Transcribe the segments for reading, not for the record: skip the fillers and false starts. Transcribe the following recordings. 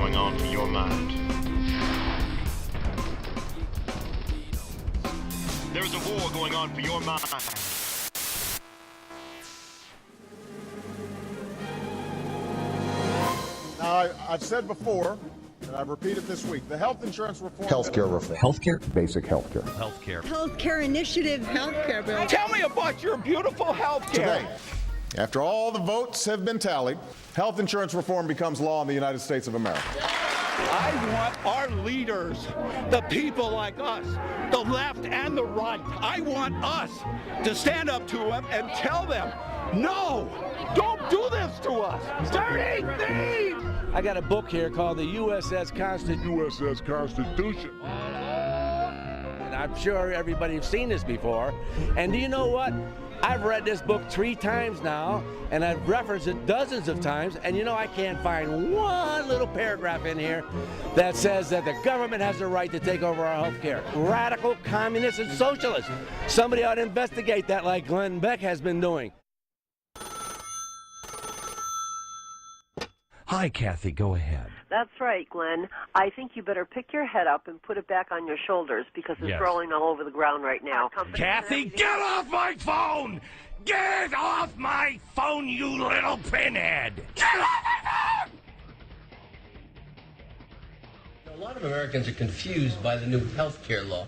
going on for your mind. There's a war going on for your mind. Now, I've said before, and I've repeated this week, the health insurance reform... Healthcare reform. Healthcare? Basic healthcare. Healthcare. Healthcare initiative, healthcare bill. Tell me about your beautiful healthcare. Today, after all the votes have been tallied, health insurance reform becomes law in the United States of America. I want our leaders, the people like us, the left and the right, I want us to stand up to them and tell them, no, don't do this to us. Dirty thieves! I got a book here called the USS Constitution. And I'm sure everybody's seen this before. And do you know what? I've read this book 3 times now, and I've referenced it dozens of times, and you know I can't find one little paragraph in here that says that the government has the right to take over our health care. Radical communists and socialists. Somebody ought to investigate that like Glenn Beck has been doing. Hi, Kathy, go ahead. That's right, Glenn. I think you better pick your head up and put it back on your shoulders because it's rolling all over the ground right now. Kathy, get off my phone! Get off my phone, you little pinhead! Get off my phone! A lot of Americans are confused by the new health care law.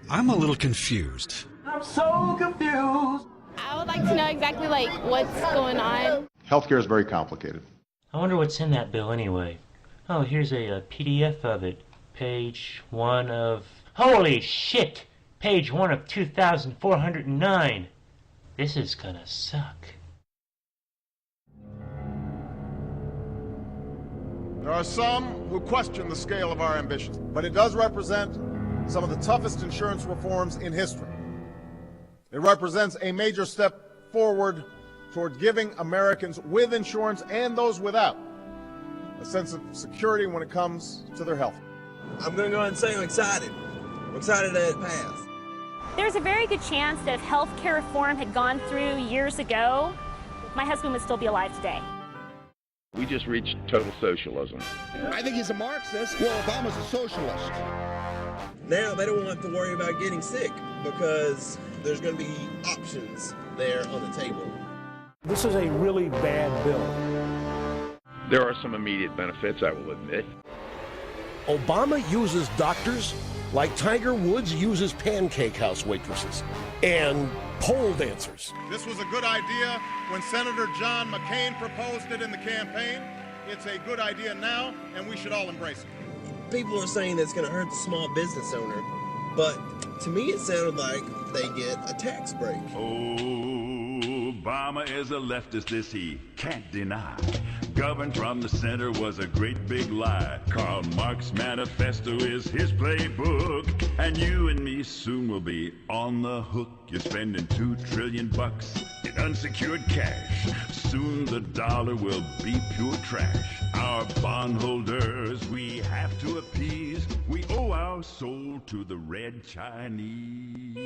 I'm a little confused. I'm so confused. I would like to know exactly, what's going on. Healthcare is very complicated. I wonder what's in that bill anyway. Oh, here's a PDF of it. Page 1 of... Holy shit! Page 1 of 2,409. This is gonna suck. There are some who question the scale of our ambitions, but it does represent some of the toughest insurance reforms in history. It represents a major step forward toward giving Americans with insurance and those without a sense of security when it comes to their health. I'm going to go ahead and say I'm excited. I'm excited that it passed. There's a very good chance that if health care reform had gone through years ago, my husband would still be alive today. We just reached total socialism. I think he's a Marxist. Well, Obama's a socialist. Now they don't have to worry about getting sick because there's going to be options there on the table. This is a really bad bill. There are some immediate benefits, I will admit. Obama uses doctors like Tiger Woods uses pancake house waitresses and pole dancers. This was a good idea when Senator John McCain proposed it in the campaign. It's a good idea now, and we should all embrace it. People are saying that's going to hurt the small business owner, but to me it sounded like they get a tax break. Obama is a leftist, this he can't deny. Governed from the center was a great big lie. Karl Marx's manifesto is his playbook, and you and me soon will be on the hook. You're spending $2 trillion in unsecured cash. Soon the dollar will be pure trash. Our bondholders we have to appease. We owe our soul to the red Chinese.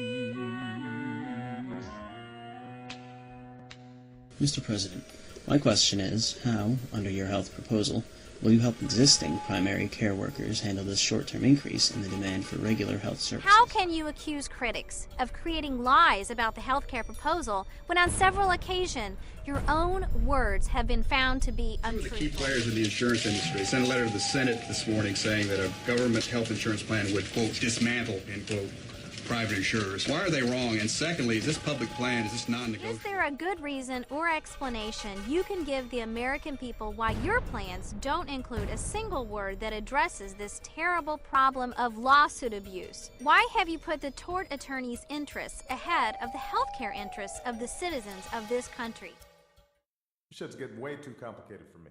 Mr. President, my question is, how, under your health proposal, will you help existing primary care workers handle this short-term increase in the demand for regular health services? How can you accuse critics of creating lies about the health care proposal when on several occasions your own words have been found to be untrue? The key players in the insurance industry sent a letter to the Senate this morning saying that a government health insurance plan would, quote, dismantle, end quote, private insurers. Why are they wrong? And secondly, is this public plan, is this non-negotiable? Is there a good reason or explanation you can give the American people why your plans don't include a single word that addresses this terrible problem of lawsuit abuse? Why have you put the tort attorney's interests ahead of the healthcare interests of the citizens of this country? Shit's getting way too complicated for me.